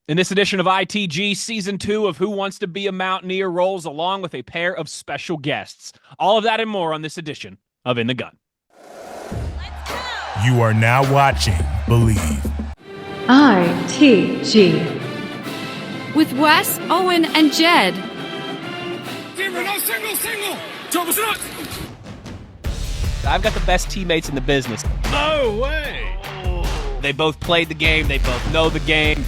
In this edition of ITG, Season 2 of Who Wants to Be a Mountaineer rolls along with a pair of special guests. All of that and more on this edition of In the Gun. You are now watching Believe. ITG. With Wes, Owen, and Jed. I've got the best teammates in the business. No way! They both played the game. They both know the game.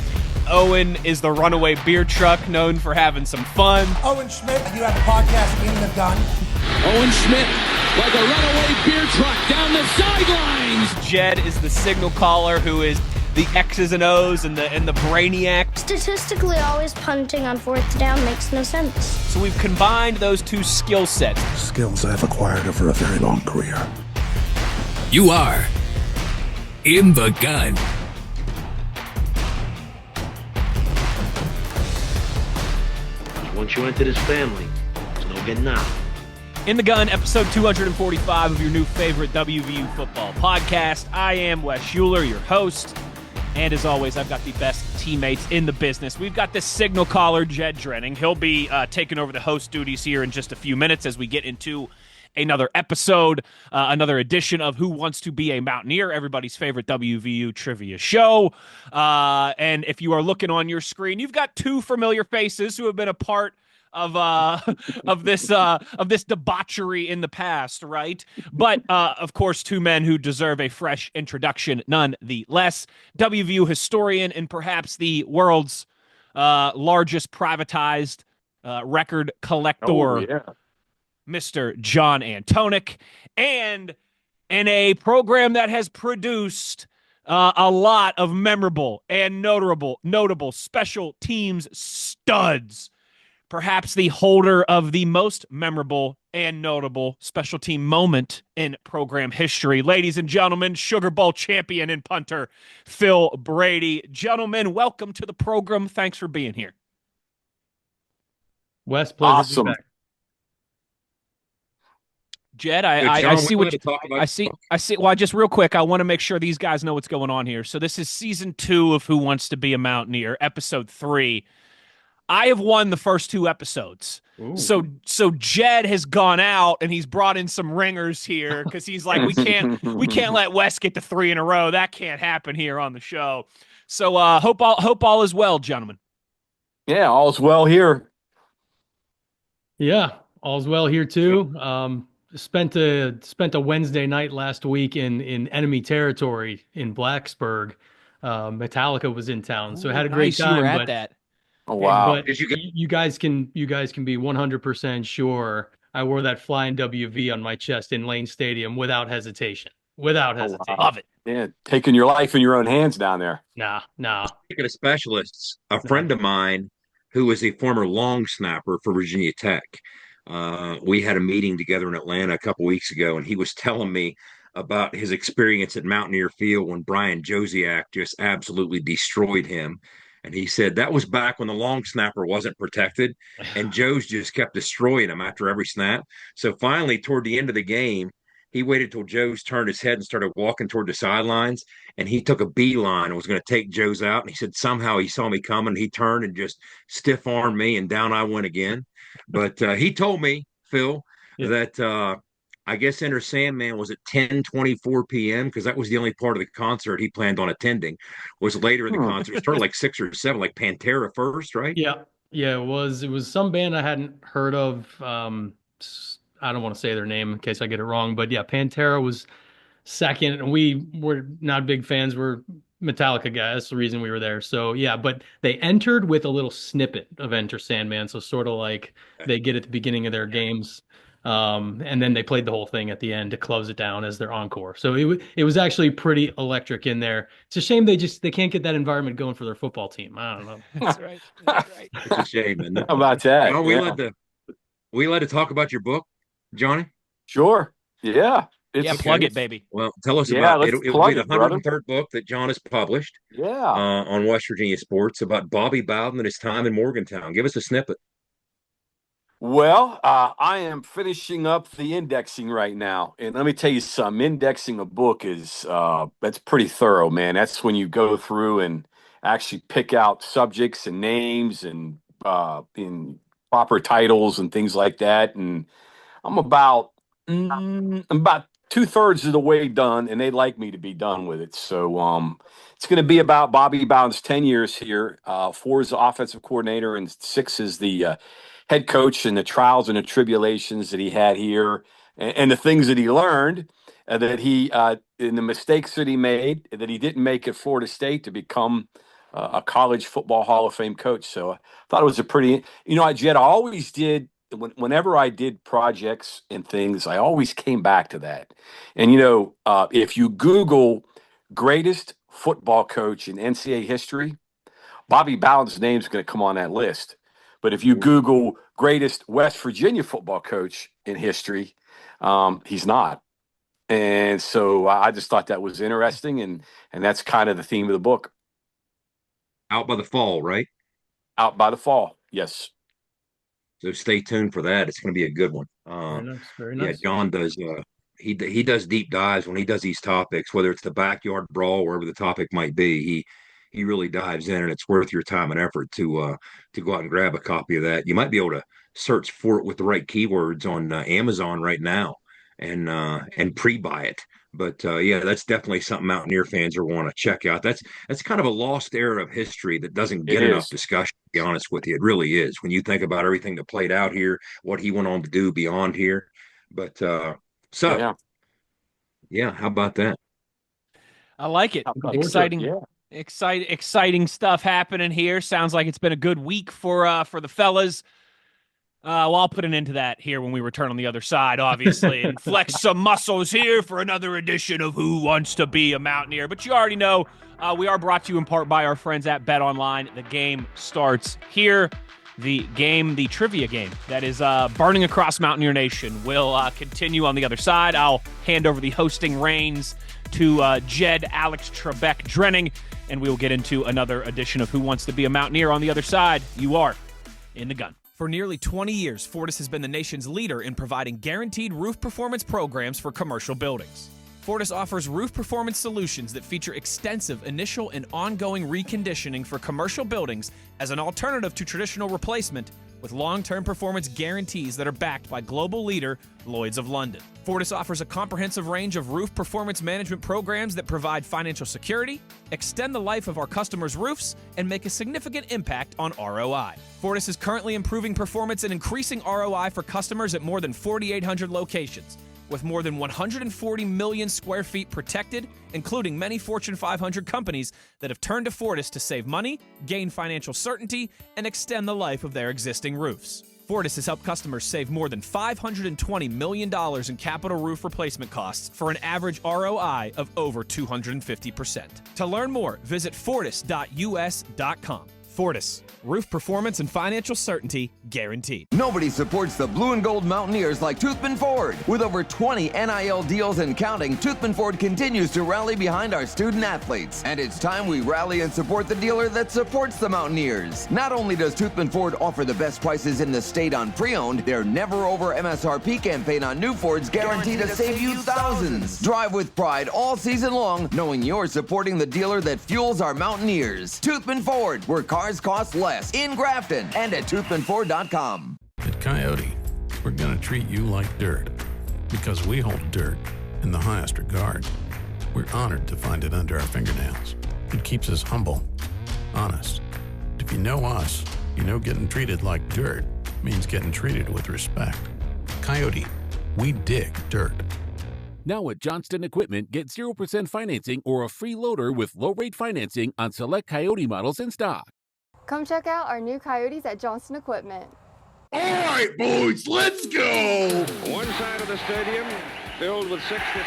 Owen is the runaway beer truck known for having some fun. Owen Schmidt, you have a podcast In the Gun. Owen Schmidt, like a runaway beer truck down the sidelines. Jed is the signal caller who is the X's and O's and the brainiac. Statistically, always punting on fourth down makes no sense. So we've combined those two skill sets. Skills I've acquired over a very long career. You are In the Gun. Once you enter this family, there's no getting out. In the Gun, episode 245 of your new favorite WVU football podcast. I am Wes Schuler, your host. And as always, I've got the best teammates in the business. We've got the signal caller, Jed Drenning. He'll be taking over the host duties here in just a few minutes as we get into another episode, another edition of Who Wants to Be a Mountaineer, everybody's favorite WVU trivia show. And if you are looking on your screen, you've got two familiar faces who have been a part of this debauchery in the past, right? But of course, two men who deserve a fresh introduction nonetheless. WVU historian and perhaps the world's largest privatized record collector, Mr. John Antonik, and in a program that has produced a lot of memorable and notable special teams studs. Perhaps the holder of the most memorable and notable special team moment in program history. Ladies and gentlemen, Sugar Bowl champion and punter, Phil Brady. Gentlemen, welcome to the program. Thanks for being here. Wes, pleasure to be back. Jed, I see what I see. Well, just real quick, I want to make sure these guys know what's going on here. So this is season 2 of Who Wants to Be a Mountaineer, episode 3. I have won the first 2 episodes. Ooh. So Jed has gone out and he's brought in some ringers here because he's like, we can't let Wes get to 3 in a row. That can't happen here on the show. So hope all is well, gentlemen. Yeah, all's well here. Yeah, all's well here too. Spent a Wednesday night last week in enemy territory in Blacksburg. Metallica was in town, so I had a great time. You were at that. Oh, wow. But you guys can be 100% sure I wore that flying WV on my chest in Lane Stadium without hesitation. Without hesitation. Wow. Love it. Yeah, taking your life in your own hands down there. Nah. Speaking of specialists, a friend of mine who is a former long snapper for Virginia Tech, we had a meeting together in Atlanta a couple weeks ago, and he was telling me about his experience at Mountaineer Field when Brian Josiak just absolutely destroyed him. And he said that was back when the long snapper wasn't protected, and Joe's just kept destroying him after every snap. So finally, toward the end of the game, he waited till Joe's turned his head and started walking toward the sidelines, and he took a beeline and was going to take Joe's out. And he said somehow he saw me coming. He turned and just stiff-armed me, and down I went again. But he told me, Phil, that I guess Enter Sandman was at 10:24 p.m. because that was the only part of the concert he planned on attending. Was later in the concert. It started like 6 or 7, like Pantera first, right? Yeah. It was some band I hadn't heard of. I don't want to say their name in case I get it wrong, but yeah, Pantera was second, and we were not big fans. We're Metallica guys. That's the reason we were there. So yeah, but they entered with a little snippet of Enter Sandman, so sort of like they get at the beginning of their games. And then they played the whole thing at the end to close it down as their encore. So it was actually pretty electric in there. It's a shame they can't get that environment going for their football team. I don't know. That's right. It's a shame, isn't it? How about that? Are we allowed to talk about your book, Johnny? Sure. Yeah. Plug it, baby. Well, tell us about it. It will be the 103rd brother. book that John has published. Yeah. On West Virginia sports about Bobby Bowden and his time in Morgantown. Give us a snippet. Well, I am finishing up the indexing right now. And let me tell you something, indexing a book is that's pretty thorough, man. That's when you go through and actually pick out subjects and names and in proper titles and things like that. And I'm about 2/3 of the way done, and they'd like me to be done with it. So it's going to be about Bobby Bowden's 10 years here. 4 is the offensive coordinator, and 6 is the head coach, and the trials and the tribulations that he had here, and the things that he learned, that he in the mistakes that he made, that he didn't make at Florida State to become a college football Hall of Fame coach. So I thought it was a pretty, Jed, I always did. Whenever I did projects and things, I always came back to that. And, if you Google greatest football coach in NCAA history, Bobby Bowden's name is going to come on that list. But if you Google greatest West Virginia football coach in history, he's not. And so I just thought that was interesting. And that's kind of the theme of the book. Out by the fall, right? Out by the fall. Yes. So stay tuned for that. It's going to be a good one. Very nice. Very nice. Yeah, John does. He does deep dives when he does these topics, whether it's the backyard brawl, wherever the topic might be. He really dives in, and it's worth your time and effort to go out and grab a copy of that. You might be able to search for it with the right keywords on Amazon right now and pre-buy it. But yeah, that's definitely something Mountaineer fans are want to check out. That's kind of a lost era of history that doesn't get enough discussion, to be honest with you. It really is. When you think about everything that played out here, what he went on to do beyond here. But yeah, how about that? I like it. Exciting stuff happening here. Sounds like it's been a good week for the fellas. Well, I'll put an end to that here when we return on the other side, obviously, and flex some muscles here for another edition of Who Wants to Be a Mountaineer. But you already know we are brought to you in part by our friends at Bet Online. The game starts here. The trivia game that is burning across Mountaineer Nation will continue on the other side. I'll hand over the hosting reins to Jed Alex Trebek-Drenning, and we will get into another edition of Who Wants to Be a Mountaineer on the other side. You are in the gun. For nearly 20 years, Fortis has been the nation's leader in providing guaranteed roof performance programs for commercial buildings. Fortis offers roof performance solutions that feature extensive initial and ongoing reconditioning for commercial buildings as an alternative to traditional replacement, with long-term performance guarantees that are backed by global leader Lloyd's of London. Fortis offers a comprehensive range of roof performance management programs that provide financial security, extend the life of our customers' roofs, and make a significant impact on ROI. Fortis is currently improving performance and increasing ROI for customers at more than 4,800 locations, with more than 140 million square feet protected, including many Fortune 500 companies that have turned to Fortis to save money, gain financial certainty, and extend the life of their existing roofs. Fortis has helped customers save more than $520 million in capital roof replacement costs for an average ROI of over 250%. To learn more, visit fortis.us.com. Fortis, roof performance and financial certainty guaranteed. Nobody supports the blue and gold Mountaineers like Toothman Ford. With over 20 NIL deals and counting, Toothman Ford continues to rally behind our student athletes. And it's time we rally and support the dealer that supports the Mountaineers. Not only does Toothman Ford offer the best prices in the state on pre-owned, their never over MSRP campaign on new Fords guaranteed to save you thousands. Drive with pride all season long, knowing you're supporting the dealer that fuels our Mountaineers. Toothman Ford, where cars cost less, in Grafton and at toothmanford.com. At Coyote, we're going to treat you like dirt because we hold dirt in the highest regard. We're honored to find it under our fingernails. It keeps us humble, honest. If you know us, you know getting treated like dirt means getting treated with respect. Coyote, we dig dirt. Now at Johnston Equipment, get 0% financing or a free loader with low-rate financing on select Coyote models in stock. Come check out our new Coyotes at Johnston Equipment. All right, boys, let's go! One side of the stadium filled with 60,000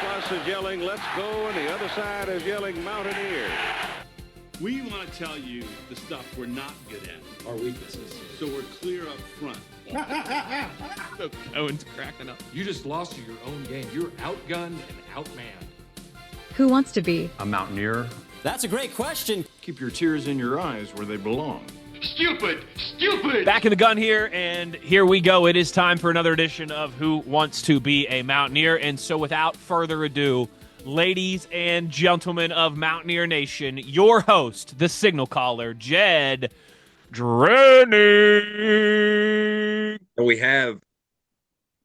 plus is yelling, "Let's go," and the other side is yelling, "Mountaineer." We want to tell you the stuff we're not good at, our weaknesses, so we're clear up front. Owen's cracking up. You just lost to your own game. You're outgunned and outmanned. Who wants to be a Mountaineer? That's a great question. Keep your tears in your eyes where they belong. Stupid! Stupid! Back in the gun here, and here we go. It is time for another edition of Who Wants to Be a Mountaineer. And so without further ado, Ladies and gentlemen of Mountaineer Nation, your host, the signal caller, Jed Drenning. And we have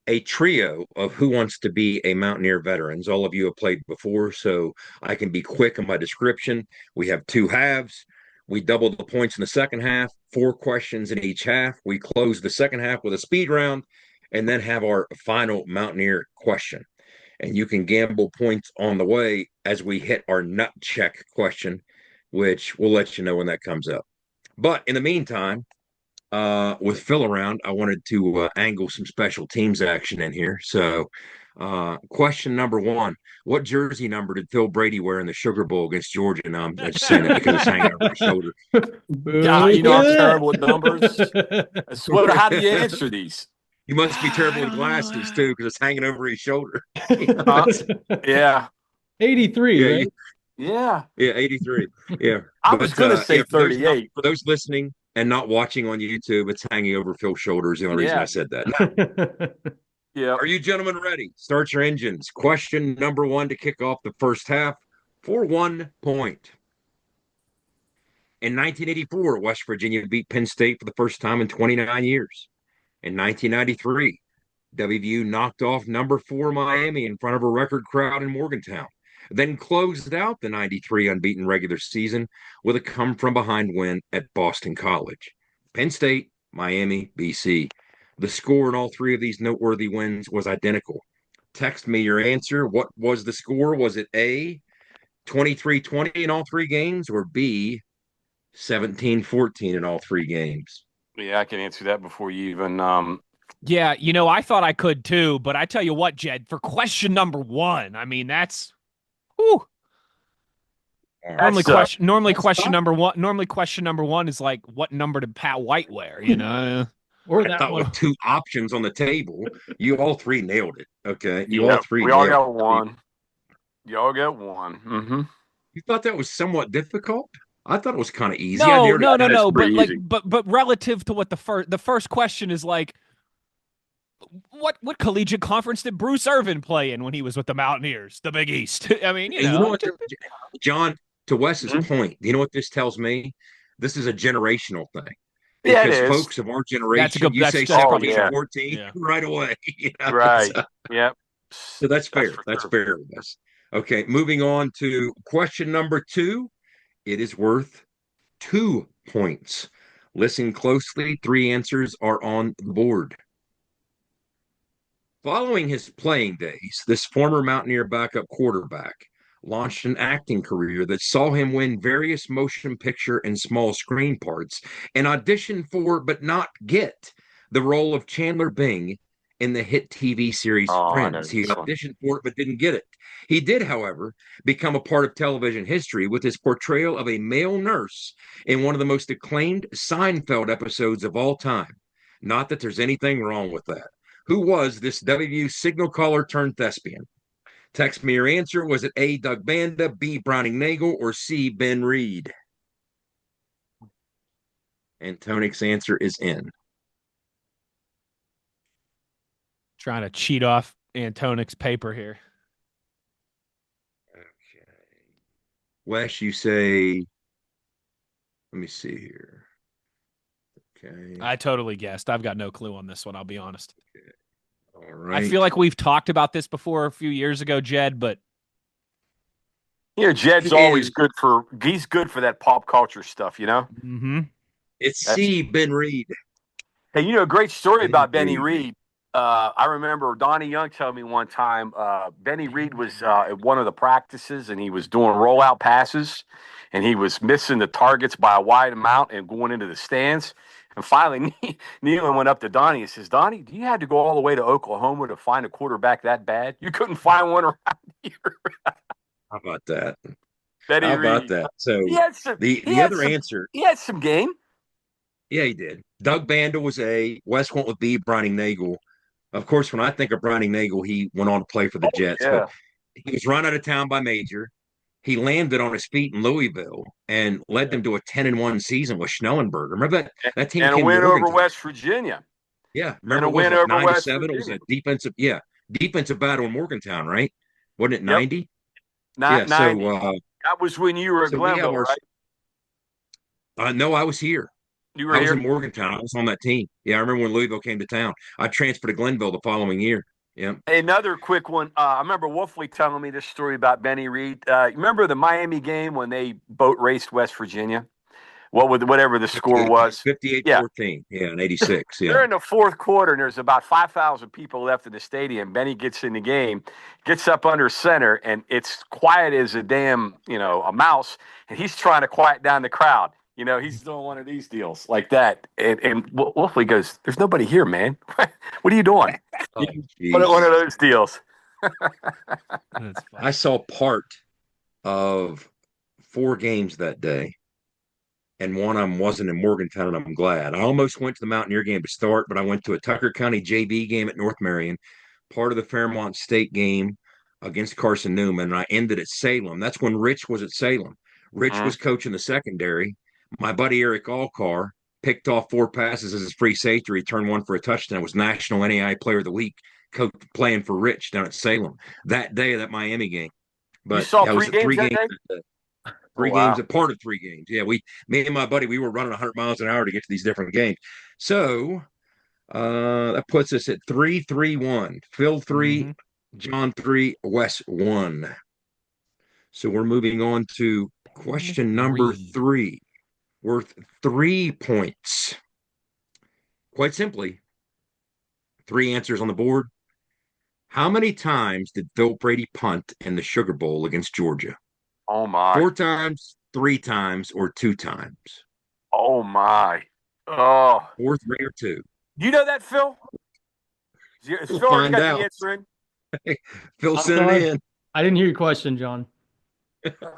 a trio of Who Wants to Be a Mountaineer veterans. All of you have played before, so I can be quick in my description. We have two halves. We double the points in the second half, 4 questions in each half. We close the second half with a speed round and then have our final Mountaineer question. And you can gamble points on the way as we hit our nut check question, which we'll let you know when that comes up. But in the meantime, with Phil around, I wanted to angle some special teams action in here. So, question number 1: what jersey number did Phil Brady wear in the Sugar Bowl against Georgia? And I'm just saying that because it's hanging over his shoulder. God, you know I'm terrible with numbers. How do you answer these? You must be terrible with glasses too, because it's hanging over his shoulder. Yeah. 83, right? Yeah. Yeah, 83. Yeah. I was going to say 38. For those listening and not watching on YouTube, it's hanging over Phil's shoulders. The only reason I said that. Now, yeah. Are you gentlemen ready? Start your engines. Question number 1 to kick off the first half for 1 point. In 1984, West Virginia beat Penn State for the first time in 29 years. In 1993, WVU knocked off number 4 Miami in front of a record crowd in Morgantown, then closed out the 93 unbeaten regular season with a come-from-behind win at Boston College. Penn State, Miami, BC. The score in all 3 of these noteworthy wins was identical. Text me your answer. What was the score? Was it A, 23-20 in all 3 games, or B, 17-14 in all 3 games? Yeah, I can answer that before you even. Yeah, I thought I could too, but I tell you what, Jed, for question number 1, I mean, that's. Whew. Normally, question number one is like, what number did Pat White wear? Or I thought with 2 options on the table, you all 3 nailed it. Okay, We all got one. You all got one. Mm-hmm. You thought that was somewhat difficult? I thought it was kind of easy. No. But relative to what the first question is like, what collegiate conference did Bruce Irvin play in when he was with the Mountaineers, the Big East? I mean, you know what, John, to Wes's point, you know what this tells me? This is a generational thing. Yeah, because it is. Folks of our generation, you say 14, right away. Right. Yep. So that's fair. That's fair with us. Okay, moving on to question number 2. It is worth 2 points. Listen closely. 3 answers are on the board. Following his playing days, this former Mountaineer backup quarterback launched an acting career that saw him win various motion picture and small screen parts and audition for, but not get, the role of Chandler Bing in the hit TV series Friends. He auditioned for it, but didn't get it. He did, however, become a part of television history with his portrayal of a male nurse in one of the most acclaimed Seinfeld episodes of all time. Not that there's anything wrong with that. Who was this WVU signal caller turned thespian? Text me your answer. Was it A, Doug Banda, B, Browning Nagel, or C, Ben Reed? Antonik's answer is in. Trying to cheat off Antonik's paper here. Okay. Wes, you say, let me see here. Okay. I totally guessed. I've got no clue on this one, I'll be honest. Okay. All right. I feel like we've talked about this before a few years ago, Jed, but Jed's always good for that pop culture stuff, Mm-hmm. It's C, Ben Reed. Hey, a great story about Benny Reed. I remember Donnie Young telling me one time Benny Reed was at one of the practices and he was doing rollout passes and he was missing the targets by a wide amount and going into the stands. And finally, Nealon went up to Donnie and says, "Donnie, do you have to go all the way to Oklahoma to find a quarterback that bad? You couldn't find one around here." How about that? Benny How Reed. about that? So the other answer. He had some game. Yeah, he did. Doug Banda was A. Wes went with B, Browning Nagel. Of course, when I think of Browning Nagel, he went on to play for the Jets. Yeah. But he was run out of town by Major. He landed on his feet in Louisville and led them to a 10-1 season with Schnellenberger. Remember that team and came a win to over West Virginia. Yeah, remember and a win over West Virginia. It was a defensive battle in Morgantown, right? Wasn't it 90? Yeah. That was when you were at we have Glenville, our. right? No, I was here. You were I was here? in Morgantown. I was on that team. Yeah, I remember when Louisville came to town. I transferred to Glenville the following year. Yeah. Another quick one. I remember Wolfley telling me this story about Benny Reed. Remember the Miami game when they boat raced West Virginia? Whatever the score was? 58-14. Yeah, in 86. Yeah. They're in the fourth quarter, and there's about 5,000 people left in the stadium. Benny gets in the game, gets up under center, and it's quiet as a damn, a mouse, and he's trying to quiet down the crowd. He's doing one of these deals like that. And Wolfley goes, "There's nobody here, man. What are you doing?" One of those deals. I saw part of 4 games that day, and one of them wasn't in Morgantown, and I'm glad. I almost went to the Mountaineer game to start, but I went to a Tucker County JV game at North Marion, part of the Fairmont State game against Carson Newman, and I ended at Salem. That's when Rich was at Salem. Rich was coaching the secondary. My buddy Eric Allcar picked off 4 passes as his free safety, returned 1 for a touchdown, was National NAI Player of the Week, playing for Rich down at Salem that day of that Miami game. But you saw that was 3 games that day? 3 games, a part of 3 games. Yeah, me and my buddy, we were running 100 miles an hour to get to these different games. So that puts us at 3-3-1. Phil 3, John 3, Wes 1. So we're moving on to question number 3, worth 3 points. Quite simply, 3 answers on the board. How many times did Phil Brady punt in the Sugar Bowl against Georgia? Oh, my. 4 times, 3 times, or 2 times? Oh, my. Oh. 4, 3, or 2? You know that, Phil? Phil already got the answer in. Phil sent it in. I didn't hear your question, John.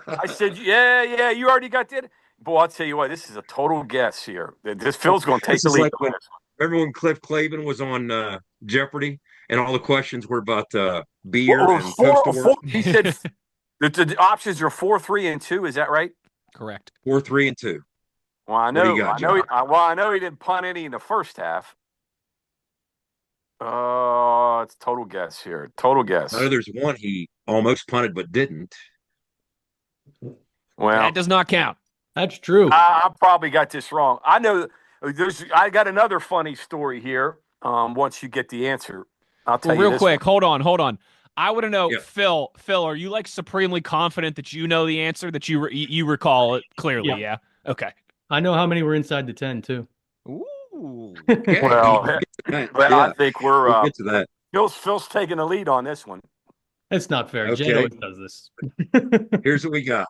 I said, yeah, you already got that. Boy, I'll tell you what, this is a total guess here. This Phil's going to take the lead. Like remember when Cliff Clavin was on Jeopardy, and all the questions were about beer and four, he said the options are 4, 3, and 2. Is that right? Correct. 4, 3, and 2. Well, I know he didn't punt any in the first half. It's total guess here. Total guess. I know there's one he almost punted but didn't. Well, that does not count. That's true. I probably got this wrong. I know I got another funny story here. Once you get the answer, I'll tell you. Real quick, one. hold on. I want to know, Phil, are you like supremely confident that you know the answer, that you recall it clearly? Yeah. Okay. I know how many were inside the 10 too. Ooh. Okay. Well, I think we'll get to that. Phil's taking the lead on this one. It's not fair. Okay. Jay always does this. Here's what we got.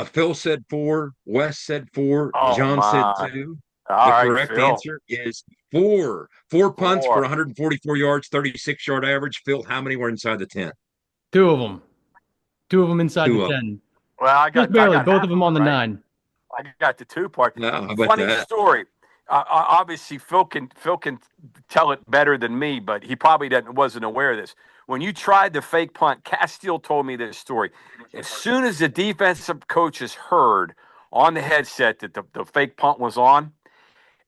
Phil said 4. Wes said 4. Oh, John said 2. All right, correct Phil. answer is 4. 4 punts for 144 yards, 36-yard average. Phil, how many were inside the 10? 2 of them. 2 of them inside the 10. Well, I got just barely. I got both of them on the 9. I got the 2 part. No, Funny story. Obviously, Phil can tell it better than me, but he probably wasn't aware of this. When you tried the fake punt, Castile told me this story. As soon as the defensive coaches heard on the headset that the fake punt was on,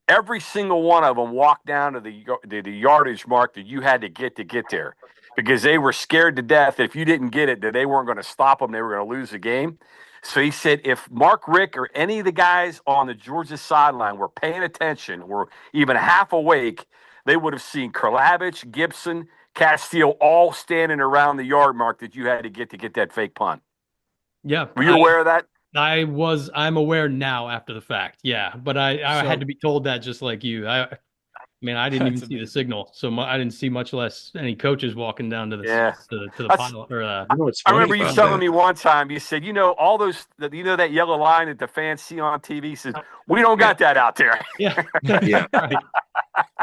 every single one of them walked down to the yardage mark that you had to get there, because they were scared to death that if you didn't get it, that they weren't going to stop them. They were going to lose the game. So he said if Mark Rick or any of the guys on the Georgia sideline were paying attention, were even half awake, they would have seen Karlavich, Gibson, Castile all standing around the yard mark that you had to get that fake punt. Yeah. Were you aware of that? I'm aware now after the fact. Yeah. But I had to be told that just like you. I didn't even see the signal, so I didn't see, much less any coaches walking down to the pile. I remember you telling me one time. You said, all those, that yellow line that the fans see on TV. Says we don't got that out there. Yeah, yeah, right.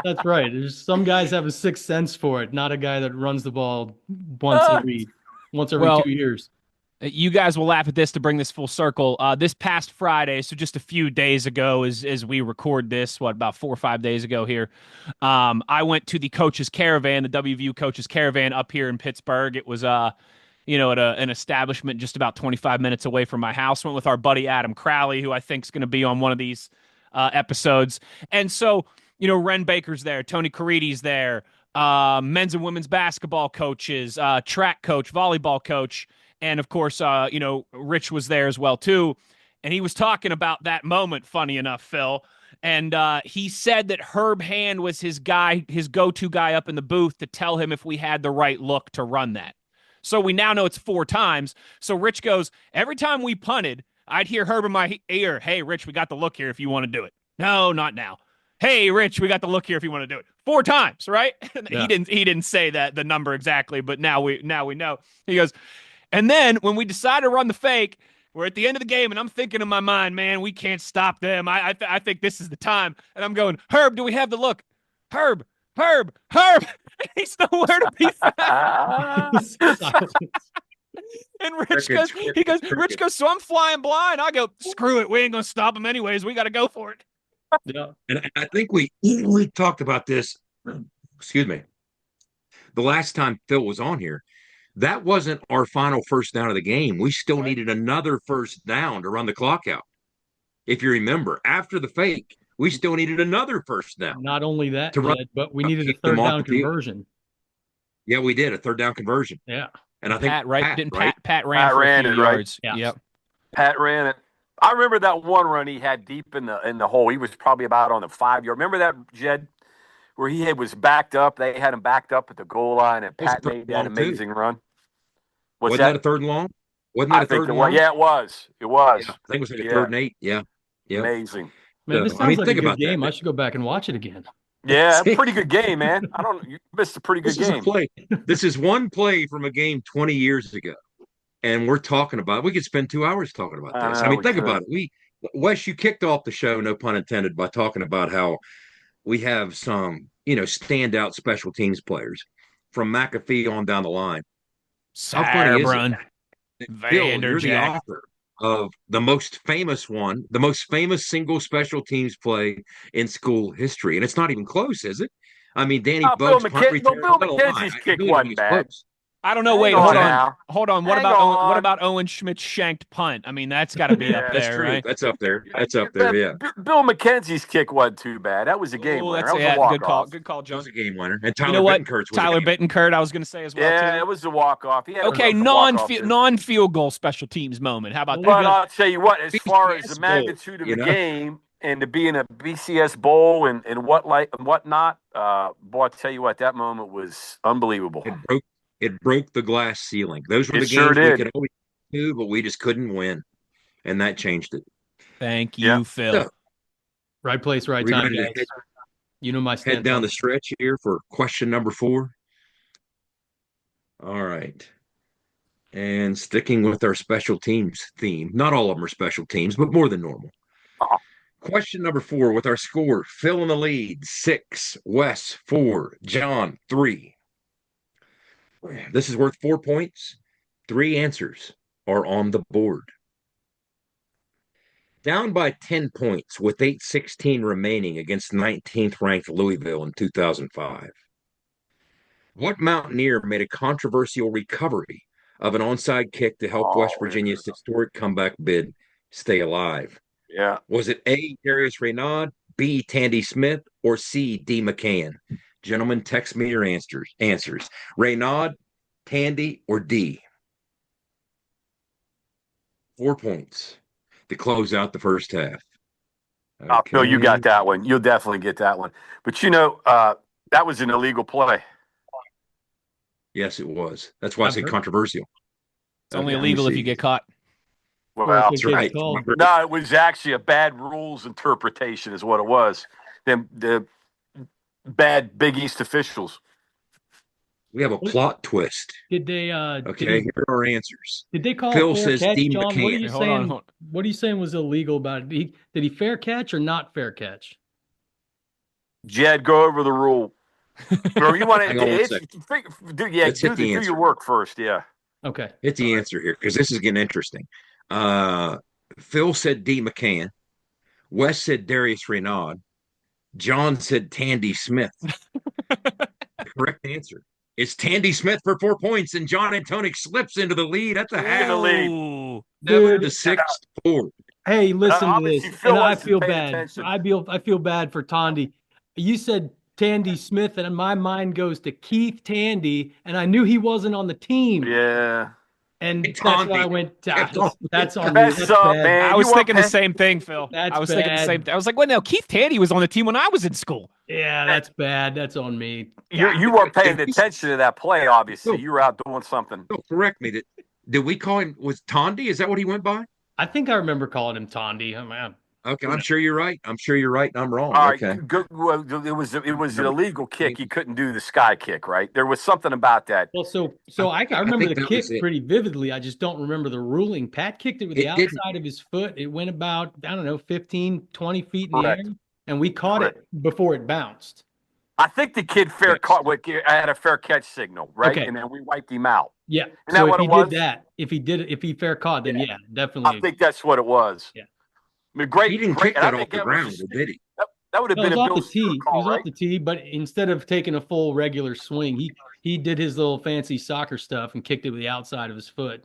That's right. There's some guys have a sixth sense for it. Not a guy that runs the ball once every 2 years. You guys will laugh at this to bring this full circle. This past Friday, so just a few days ago, as we record this, about 4 or 5 days ago here, I went to the Coaches Caravan, the WVU Coaches Caravan up here in Pittsburgh. It was, at an establishment just about 25 minutes away from my house. Went with our buddy Adam Crowley, who I think is going to be on one of these episodes. And so, Ren Baker's there, Tony Caridi's there, men's and women's basketball coaches, track coach, volleyball coach. And of course, Rich was there as well too, and he was talking about that moment. Funny enough, Phil, and he said that Herb Hand was his go-to guy up in the booth to tell him if we had the right look to run that. So we now know it's 4 times. So Rich goes, every time we punted, I'd hear Herb in my ear, "Hey, Rich, we got the look here if you want to do it." "No, not now." "Hey, Rich, we got the look here if you want to do it." 4 times, right? Yeah. He didn't say that the number exactly, but now we know. He goes, and then when we decide to run the fake, we're at the end of the game, and I'm thinking in my mind, man, we can't stop them. I think this is the time. And I'm going, "Herb, do we have the look? Herb. He's nowhere to be found." And Rich goes, "So I'm flying blind." I go, "Screw it. We ain't going to stop him anyways. We got to go for it." Yeah. And I think we talked about this, excuse me, the last time Phil was on here. That wasn't our final first down of the game. We still needed another first down to run the clock out. If you remember, after the fake, we still needed another first down. Not only that, but we needed a third down conversion. Yeah, we did a third down conversion. Yeah. And I think Pat ran for a few yards. Right? Yeah. Yep. Pat ran it. I remember that one run he had deep in the hole. He was probably about on the 5-yard. Remember that, Jed, where he was backed up? They had him backed up at the goal line, and Pat made that amazing run. Wasn't that a third and long? Wasn't that a third and long? Yeah, it was. It was. Yeah, I think it was like a 3rd and 8. Yeah. Yep. Amazing. Man, this sounds like a good game. I should go back and watch it again. Yeah, pretty good game, man. You missed a pretty good game. This is a play. This is one play from a game 20 years ago. And we're talking about, we could spend 2 hours talking about this. I mean, think about it. Wes, you kicked off the show, no pun intended, by talking about how we have some, standout special teams players from McAfee on down the line. How funny is it? Bill, you're the author of the most famous single special teams play in school history. And it's not even close, is it? I mean, Danny Bugs, Bill McKenzie's kick wasn't bad. I don't know. Wait, hold on. What about Owen Schmidt's shanked punt? I mean, that's got to be up there, that's true. Right? That's up there. Yeah. Bill McKenzie's kick wasn't too bad. That was a game winner. That was a walk-off. Good call, John. That was a game winner. And Tyler Bittencourt, I was going to say as well. Yeah, too. it was a walk-off. Okay, non-field goal special teams moment. How about that? But I'll tell you what, as far as the magnitude of the game and to be in a BCS bowl and whatnot, boy, I tell you what, that moment was unbelievable. It broke the glass ceiling. Those were the games we could always do, but we just couldn't win. And that changed it. Thank you, Phil. So, right place, right time, guys. You know my stance. Head down the stretch here for question number 4. All right. And sticking with our special teams theme. Not all of them are special teams, but more than normal. Question number 4 with our score. Phil in the lead, 6. Wes, 4. John, 3. This is worth 4 points. 3 answers are on the board. Down by 10 points with 8:16 remaining against 19th ranked Louisville in 2005. What Mountaineer made a controversial recovery of an onside kick to help West Virginia's historic comeback bid stay alive? Yeah. Was it A, Darius Reynaud, B, Tandy Smith, or C, D, McCann? Gentlemen, text me your answers. Reynaud, Tandy, or D? 4 points to close out the first half. Okay. Phil, you got that one. You'll definitely get that one. But, that was an illegal play. Yes, it was. That's why I say controversial. It's only illegal if you get caught. Well, that's right. No, it was actually a bad rules interpretation is what it was. The bad Big East officials. We have a plot twist. Did they? Here are our answers. Did they call Phil fair says catch, D. John? McCann. What are you saying? What are you saying was illegal about it? Did he fair catch or not fair catch? Jed, go over the rule. Or you want to? Do your work first. Yeah. Okay. Hit the answer here because this is getting interesting. Phil said D. McCann. Wes said Darius Reynaud. John said Tandy Smith. Correct answer. It's Tandy Smith for 4 points, and John Antonik slips into the lead at the half. 7-6. Hey, listen to this, and I feel bad. I feel bad for Tandy. You said Tandy Smith, and my mind goes to Keith Tandy, and I knew he wasn't on the team. Yeah. And that's Tondy. why I went. Kept on. That's on me. That's up, bad. man. I was thinking the same thing, Phil. That's I was bad. thinking the same thing. I was like, well, no, Keith Tandy was on the team when I was in school. Yeah, that's bad. That's on me. You weren't paying attention to that play, obviously. No. You were out doing something. No, correct me. Did we call him, was Tondy? Is that what he went by? I think I remember calling him Tondy. Oh, man. Okay, I'm sure you're right. I'm sure you're right, and I'm wrong. All right, okay. good. Well, it was an illegal kick. He couldn't do the sky kick, right? There was something about that. Well, so I remember the kick it. pretty vividly. I just don't remember the ruling. Pat kicked it with the outside of his foot. It went about, I don't know, 15, 20 feet in the air, and we caught it before it bounced. I think the kid had a fair catch signal, right? Okay. And then we wiped him out. Yeah. Isn't that what it was? If he fair caught, then yeah, definitely. I think that's what it was. Yeah. I mean, great. He didn't kick that off the ground, did he? That would have been a off the tee. He was off the tee, but instead of taking a full regular swing, he did his little fancy soccer stuff and kicked it with the outside of his foot.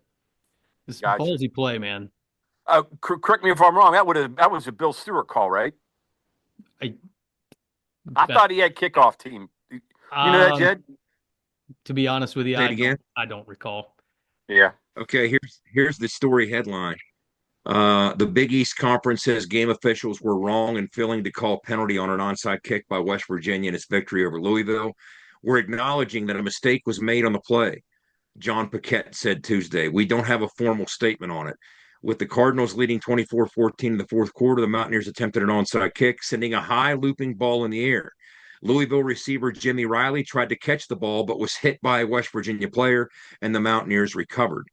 It's a ballsy play, man. Correct me if I'm wrong. That was a Bill Stewart call, right? I thought he had kickoff team. You know that, Jed? To be honest with you, I don't recall. Yeah. Okay, here's the story headline. The Big East Conference says game officials were wrong in failing to call penalty on an onside kick by West Virginia in its victory over Louisville. We're acknowledging that a mistake was made on the play, John Paquette said Tuesday. We don't have a formal statement on it. With the Cardinals leading 24-14 in the fourth quarter, the Mountaineers attempted an onside kick, sending a high looping ball in the air. Louisville receiver Jimmy Riley tried to catch the ball, but was hit by a West Virginia player, and the Mountaineers recovered.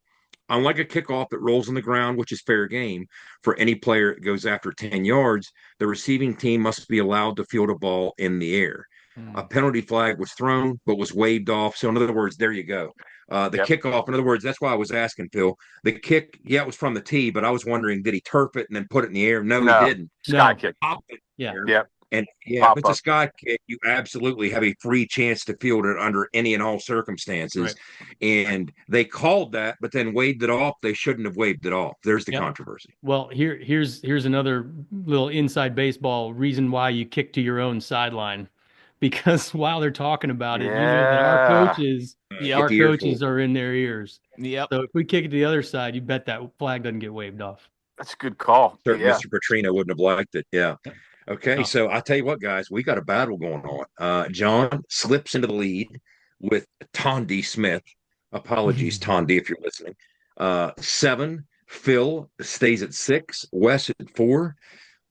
Unlike a kickoff that rolls on the ground, which is fair game for any player that goes after 10 yards, the receiving team must be allowed to field a ball in the air. A penalty flag was thrown, but was waved off. So, in other words, there you go. Kickoff, in other words, that's why I was asking, Phil. The kick, it was from the tee, but I was wondering, did he turf it and then put it in the air? No, he didn't. Sky kick. Yeah. And if it's a sky kick, you absolutely have a free chance to field it under any and all circumstances. Right. And they called that, but then waved it off. They shouldn't have waved it off. There's the controversy. Well, here's another little inside baseball reason why you kick to your own sideline, because while they're talking about it, you know that our coaches are in their ears. Yep. So if we kick it to the other side, you bet that flag doesn't get waved off. That's a good call. Mr. Petrino wouldn't have liked it. Yeah. Okay, so I tell you what, guys, we got a battle going on. John slips into the lead with Tondy Smith. Apologies, Tondy, if you're listening. 7. Phil stays at 6. Wes at 4.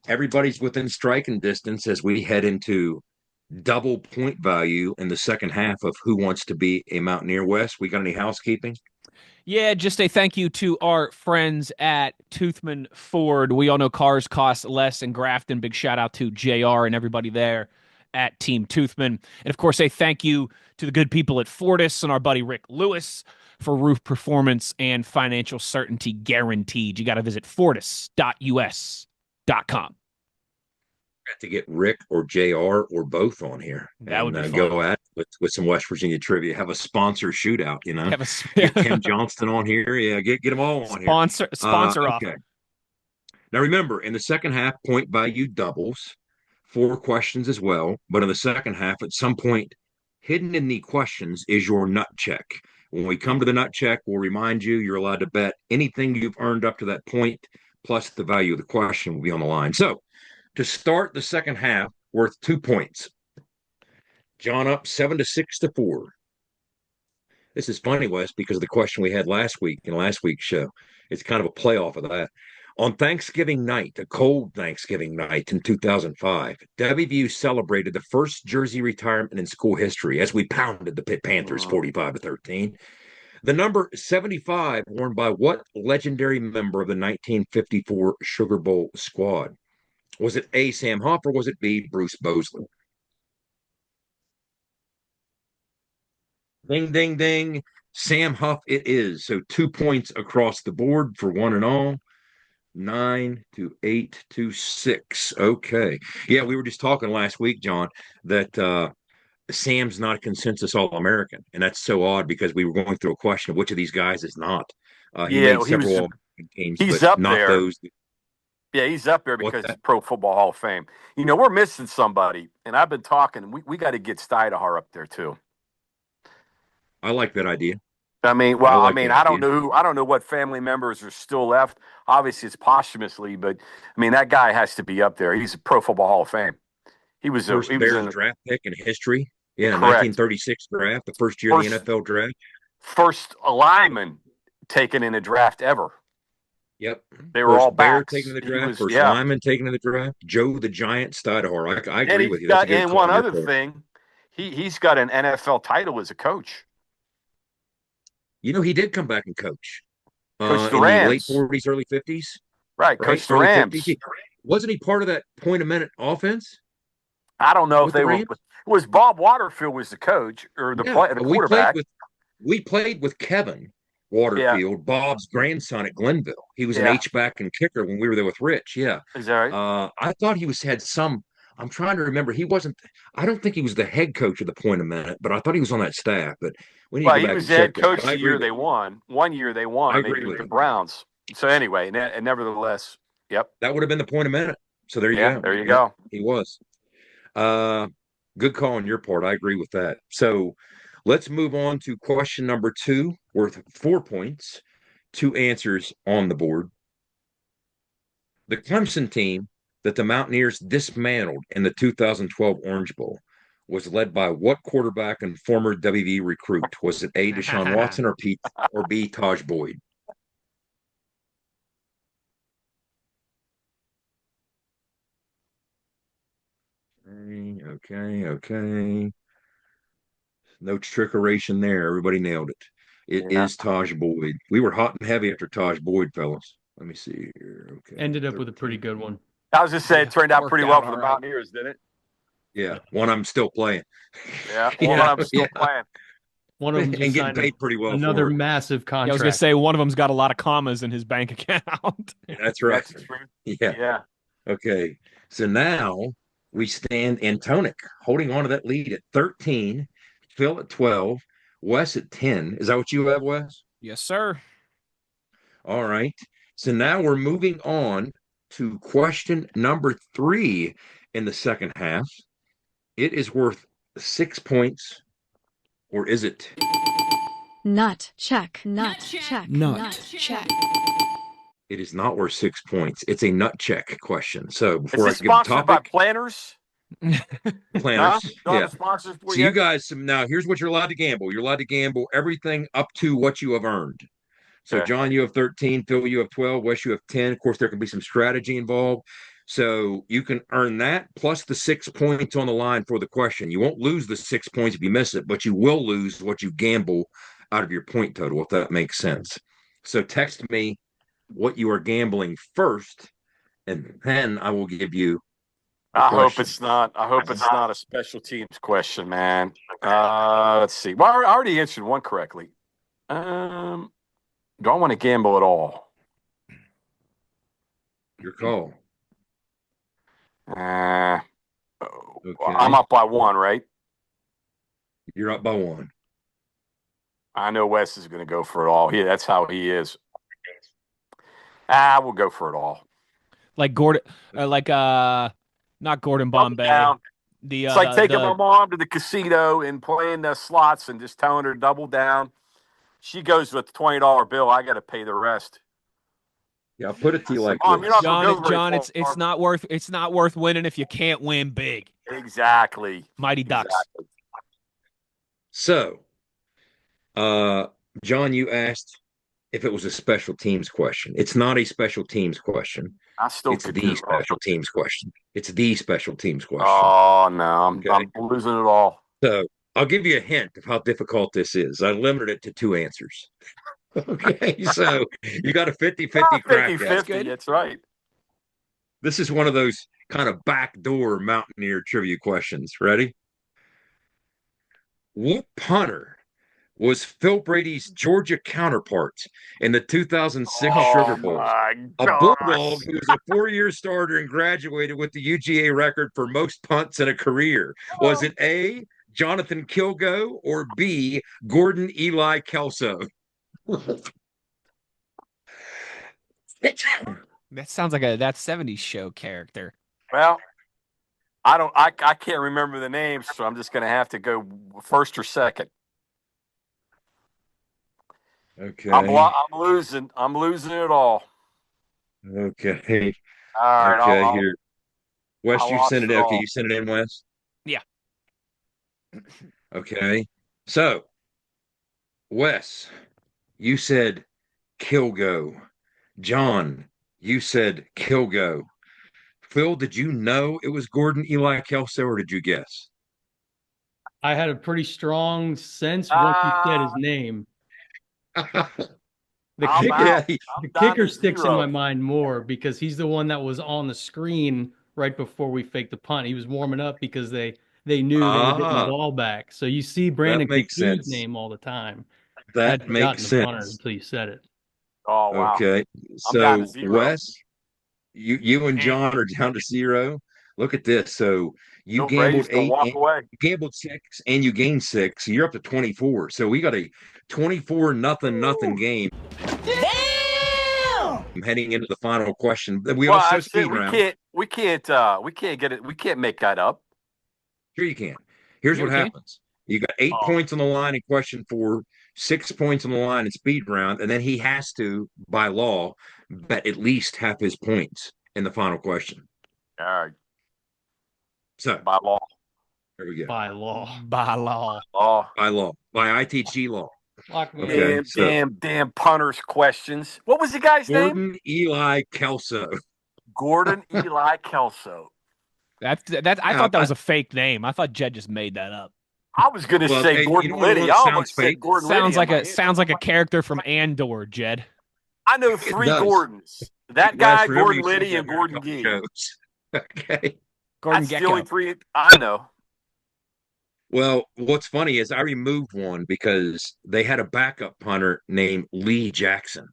Everybody's within striking distance as we head into double point value in the second half of Who Wants to Be a Mountaineer. Wes, we got any housekeeping? Yeah, just a thank you to our friends at Toothman Ford. We all know cars cost less in Grafton. Big shout out to JR and everybody there at Team Toothman. And of course, a thank you to the good people at Fortis and our buddy Rick Lewis for roof performance and financial certainty guaranteed. You got to visit fortis.us.com. To get Rick or JR or both on here. That would be fun. Go at with some West Virginia trivia. Have a sponsor shootout, Get Tim Johnston on here. Yeah, get them all on here. Sponsor off. Okay. Now remember, in the second half, point value doubles. 4 questions as well. But in the second half, at some point, hidden in the questions is your nut check. When we come to the nut check, we'll remind you you're allowed to bet anything you've earned up to that point, plus the value of the question will be on the line. So, to start the second half, worth 2 points. John up 7-6-4. This is funny, Wes, because of the question we had last week in last week's show. It's kind of a playoff of that. On Thanksgiving night, a cold Thanksgiving night in 2005, WVU celebrated the first jersey retirement in school history as we pounded the Pitt Panthers 45-13. The number 75 worn by what legendary member of the 1954 Sugar Bowl squad? Was it A, Sam Huff, or was it B, Bruce Bosley? Ding, ding, ding. Sam Huff it is. So 2 points across the board for one and all. 9-8-6. Okay. Yeah, we were just talking last week, John, that Sam's not a consensus All-American. And that's so odd because we were going through a question of which of these guys is not. He made several All-American teams, but up not there. Those. Yeah, he's up there because it's Pro Football Hall of Fame. We're missing somebody, and I've been talking. We got to get Stidahar up there too. I like that idea. I mean, I well, I like mean, that, I don't dude. know I don't know what family members are still left. Obviously, it's posthumously, but I mean, that guy has to be up there. He's a Pro Football Hall of Fame. First He was Bears in draft pick in history. Yeah, correct 1936 draft, the first year of the first NFL draft. first lineman taken in a draft ever. Yep. They were all First Bear taken backs. in the He draft, was first yeah, lineman taken in the draft. Joe the Giant Stidehar. I and agree he's with you. That's a got good and call one on your other part. thing, he's got an NFL title as a coach. You know, he did come back and coach Coached the in the late Rams, 40s, early 50s, right? right? Coached the Early 50s. Rams. Wasn't he part of that point a minute offense I don't know if with the they were. Rams? It was Bob Waterfield was the coach or Yeah, the quarterback. we played with Kevin Yeah, Waterfield, Bob's grandson at Glenville. He was an yeah. H-back and kicker when we were there with Rich. Yeah. Is that right? I thought he had some. I'm trying to remember. He wasn't. I don't think he was the head coach of the Point a Minute, but I thought he was on that staff. But we need Well, to go he back was and the check head that. coach But I the agree year with they you. won. One year they won, I and they agree beat with the you. Browns. So anyway, and nevertheless, yep, That would have been the Point a Minute. So there you yeah, go. there you Yep, go. he was. Uh, Good call on your part. I agree with that. So let's move on to question number 2, worth 4 points. 2 answers on the board. The Clemson team that the Mountaineers dismantled in the 2012 Orange Bowl was led by what quarterback and former WV recruit? Was it A, Deshaun Watson, or B, Taj Boyd? Okay. No trickeration there. Everybody nailed it. It Yeah. is Taj Boyd. We were hot and heavy after Taj Boyd, fellas. Let me see here. Okay. Ended up with a pretty good one. I was just saying, it turned out Worked pretty well out for the all right. Mountaineers, didn't it? Yeah, one I'm still playing. Yeah, Yeah. one I'm still playing. One of them And just getting signed paid pretty well another for it. massive contract. Yeah, I was gonna say one of them's got a lot of commas in his bank account. That's right. That's true. Yeah. Yeah. Okay. So now we stand Antonik holding on to that lead at 13, Phil at 12, Wes at 10. Is that what you have, Wes? Yes, sir. All right. So now we're moving on to question number 3 in the second half. It is worth 6 points, or is it? Nut check. Nut check. Nut. check. It is not worth 6 points. It's a nut check question. So Is before I this give the sponsored by topic, Planners? planners. No, Yeah. the sponsors for So you guys, now here's what you're allowed to gamble. You're allowed to gamble everything up to what you have earned. So, Okay. John, you have 13, Phil, you have 12, Wes, you have 10. Of course, there can be some strategy involved. So you can earn that plus the 6 points on the line for the question. You won't lose the 6 points if you miss it, but you will lose what you gamble out of your point total, if that makes sense. So text me what you are gambling first, and then I will give you the I question. hope it's not. I hope it's not a special teams question, man. Let's see. Well, I already answered one correctly. Do I want to gamble at all? Your call. Okay. Okay. I'm up by 1, right? You're up by 1. I know Wes is going to go for it all. That's how he is. We'll go for it all. Like Gordon, not Gordon Bombay. Down. It's It's like taking my mom to the casino and playing the slots and just telling her to double down. She goes with the $20 bill. I got to pay the rest. Yeah, I'll put it to you like Mom, this. you're not gonna go very John, far. it's not worth winning if you can't win big. Exactly. Mighty Ducks. Exactly. So, John, you asked if it was a special teams question. It's not a special teams question. I still It's could the do special teams question. It's the special teams question. Oh no, I'm Okay. losing it all. So I'll give you a hint of how difficult this is. I limited it to 2 answers. Okay, so you got a 50-50 crack. 50-50, that's right. This is one of those kind of backdoor Mountaineer trivia questions. Ready? What punter was Phil Brady's Georgia counterpart in the 2006 Sugar Bowl? My A gosh. Bulldog who was a 4-year starter and graduated with the UGA record for most punts in a career. Was it A, Jonathan Kilgo, or B, Gordon Eli Kelso? That sounds like that 70s show character. Well, I can't remember the names, so I'm just gonna have to go first or second. Okay. I'm losing. I'm losing it all. Okay. All right. Okay. Here, Wes, I you lost sent it. it Okay, all. you sent it in, Wes. Yeah. Okay. So, Wes, you said Kilgo. John, you said Kilgo. Phil, did you know it was Gordon Eli Kelso, or did you guess? I had a pretty strong sense once you said his name. The I'm kicker, out. the I'm down kicker to sticks in my 0. mind more because he's the one that was on the screen right before we faked the punt. He was warming up because they knew they were getting the ball back. So you see That Brandon makes Kaku's sense. name all the time. I had That forgotten makes the punter sense. until you said it. Oh wow. Okay. I'm down to So, 0. Wes, you and John are down to 0. Look at this. So you Phil Brady's gambled gonna 8, walk and away. you gambled 6, and you gained 6. So you're up to 24. So we got a 24-0 game. Damn! Heading into the final question. We Well, also that's it. speed round. We can't get it. We can't make that up. Sure you can. Here's Yeah, what we can. happens. You got 8 Oh. points on the line in question 4, 6 points on the line in speed round, and then he has to, by law, bet at least half his points in the final question. All right. So By law. there we go. By law. By law. Oh. By law. By ITG law. Lock me Okay. in. So Damn punters questions. What was the guy's name? Gordon Eli Kelso. Gordon Eli Kelso. I thought that was a fake name. I thought Jed just made that up. I was going to say hey, Gordon you know what Liddy. it I sounds almost said fake? Gordon Sounds Liddy. sounds like a character from Andor, Jed. I know It 3 does. Gordons. That Wes, guy, remember Gordon you said Liddy, that and here a Gordon couple Gee. shows. Okay. Gordon That's Gecko. the only 3 I know. Well, what's funny is I removed one because they had a backup punter named Lee Jackson.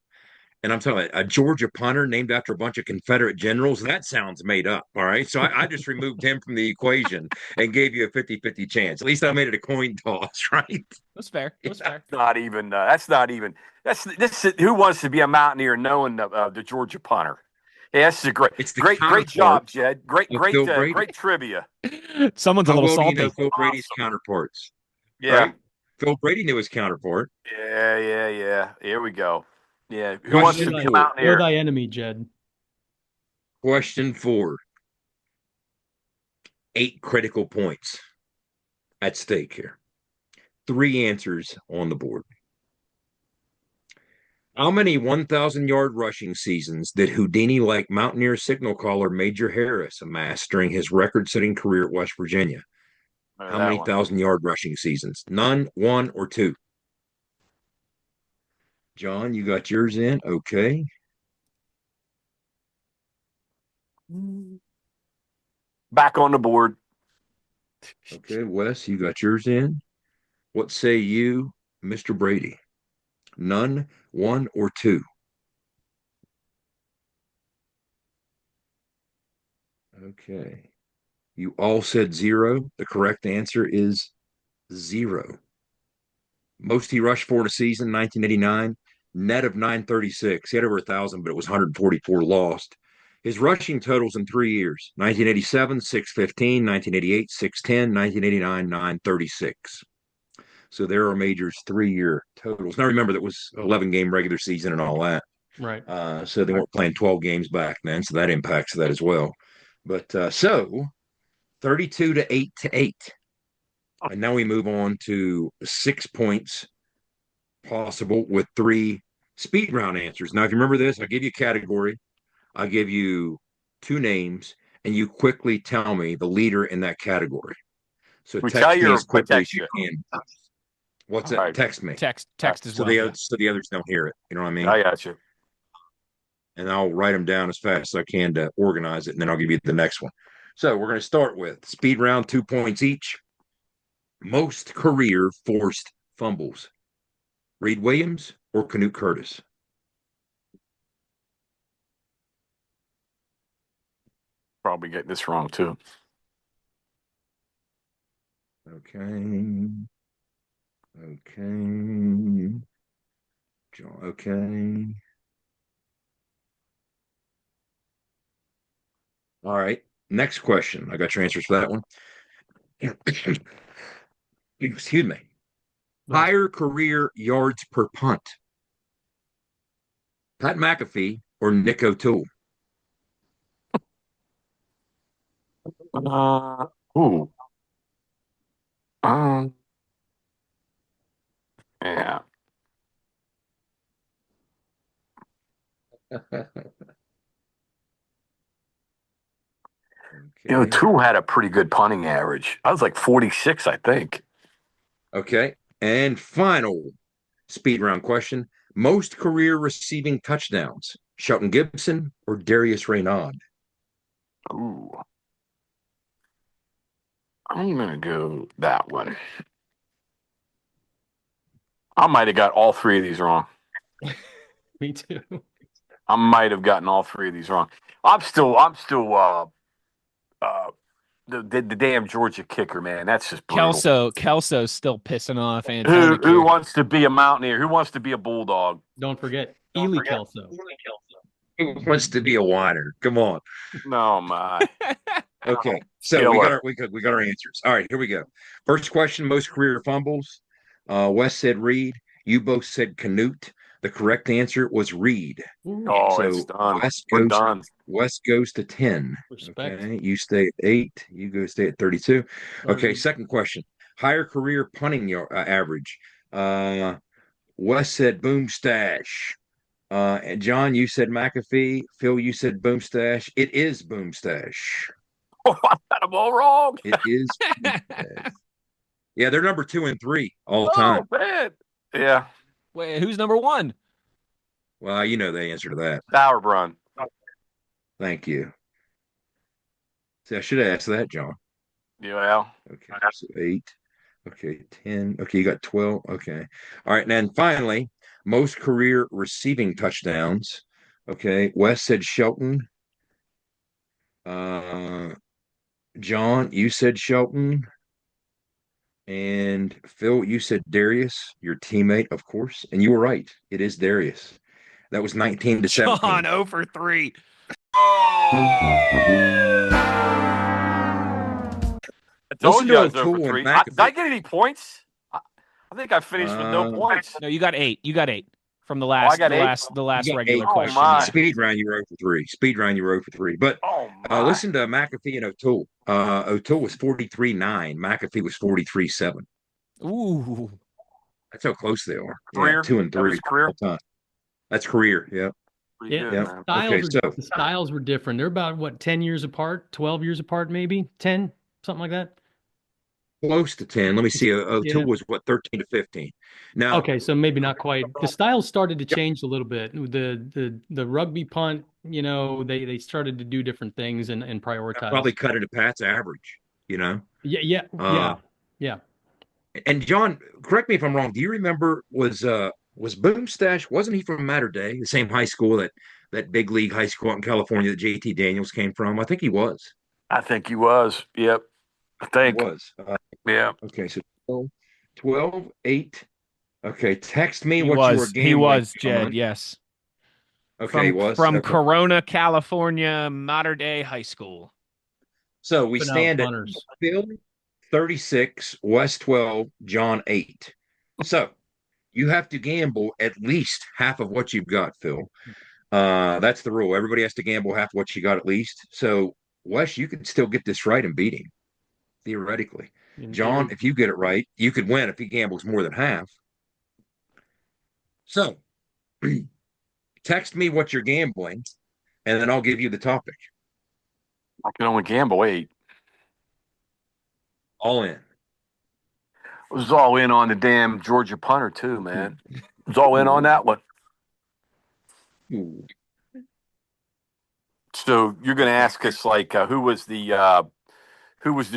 And I'm telling you, a Georgia punter named after a bunch of Confederate generals, that sounds made up. All right. So I just removed him from the equation and gave you a 50-50 chance. At least I made it a coin toss, right? That's fair. That's fair. That's not even. Who wants to be a Mountaineer knowing the Georgia punter? Yeah, this is a great job, Jed. Great trivia. Someone's a How little well do you salty. know Phil Brady's counterparts? Yeah. Right? Phil Brady knew his counterpart. Yeah. Here we go. Yeah. Who Question wants to be a 4. Know Mountaineer? thy enemy, Jed. Question 4. 8 critical points at stake here. 3 answers on the board. How many 1,000-yard rushing seasons did Houdini-like Mountaineer signal caller Major Harris amass during his record-setting career at West Virginia? How many 1,000-yard rushing seasons? None, 1, or 2? John, you got yours in? Okay. Back on the board. Okay, Wes, you got yours in. What say you, Mr. Brady? None, 1, or 2? Okay. You all said 0. The correct answer is 0. Most he rushed for in a season, 1989, net of 936. He had over 1,000, but it was 144 lost. His rushing totals in 3 years, 1987, 615, 1988, 610, 1989, 936. So there are Major's 3-year totals. Now remember, that was 11-game regular season and all that. Right. So they weren't playing 12 games back then, so that impacts that as well. But so 32 to 8 to 8. And now we move on to 6 points possible with 3 speed round answers. Now, if you remember this, I give you a category, I give you 2 names, and you quickly tell me the leader in that category. So text me as quickly as you can. What's it? Text me. Text as well. So the others don't hear it. You know what I mean? I got you. And I'll write them down as fast as I can to organize it, and then I'll give you the next one. So we're going to start with speed round, 2 points each. Most career forced fumbles. Reed Williams or Canute Curtis? Probably getting this wrong too. Okay. Okay. All right. Next question. I got your answers for that one. Excuse me. Higher career yards per punt. Pat McAfee or Nick O'Toole? Ooh. Um, yeah. You know, Toole had a pretty good punting average. I was like 46, I think. Okay. And final speed round question. Most career receiving touchdowns, Shelton Gibson or Darius Raynaud? Ooh. I'm going to go that one. I might have got all three of these wrong. Me too. I might have gotten all three of these wrong. I'm still the damn Georgia kicker, man. That's just brutal. Kelso's still pissing off Who Antonik here. wants to be a Mountaineer? Who wants to be a Bulldog? Don't forget Ely Kelso. Who wants to be a whiner? Come on. No, my. Okay, so we got our answers. All right, here we go. First question: most career fumbles. Wes said Reed. You both said Canute. The correct answer was Reed. Oh, so it's done. We're done. Wes goes to 10. Respect. Okay, you stay at 8. You go stay at 32. Okay, second question: higher career punting average. Wes said Boom Stash. And John, you said McAfee. Phil, you said Boom Stash. It is Boom Stash. Oh, I got them all wrong. It is. Yeah, they're number 2 and 3 all the time. Oh, man. Yeah. Wait, who's number 1? Well, you know the answer to that. Sauerbrunn. Thank you. See, I should have asked that, John. Yeah. Okay, so 8. Okay, 10. Okay, you got 12. Okay. All right, and then finally, most career receiving touchdowns. Okay, Wes said Shelton. John, you said Shelton. And Phil, you said Darius, your teammate, of course. And you were right. It is Darius. That was 19 to 17. John 0 for 3. I told you I was 0 for 3. Did I get any points? I think I finished with no points. No, you got 8. You got 8 from the last the last regular question. Speed round, you were 0 for 3. Speed round, you were 0 for 3. But listen to McAfee and O'Toole. O'Toole was 43-9. McAfee was 43-7. Ooh. That's how close they are. Career? Yeah, 2 and 3 career? Time. That's career, yeah. Yeah, the styles were different. They're about 10 years apart, 12 years apart, maybe 10, something like that. Close to 10. Let me see. O'Toole was 13 to 15. Now, okay, so maybe not quite. The styles started to change a little bit. The rugby punt, they started to do different things and prioritize. Probably cut it to Pat's average, Yeah. And John, correct me if I'm wrong. Do you remember was Boom Stash? Wasn't he from Mater Dei, the same high school that big league high school out in California that JT Daniels came from? I think he was. I think he was. Yep. I think he was. Yeah. Okay, so 12, 8. Okay, text me you were gambling. He was, Jed, yes. Okay, he was. From Corona, California, Mater Dei High School. So we stand at Phil 36, West 12, John 8. So you have to gamble at least half of what you've got, Phil. That's the rule. Everybody has to gamble half what you got at least. So, Wes, you could still get this right and beat him, theoretically. John, if you get it right, you could win if he gambles more than half. So, text me what you're gambling, and then I'll give you the topic. I can only gamble 8. All in. It was all in on the damn Georgia punter too, man. It was all in on that one. Ooh. So you're going to ask us who was the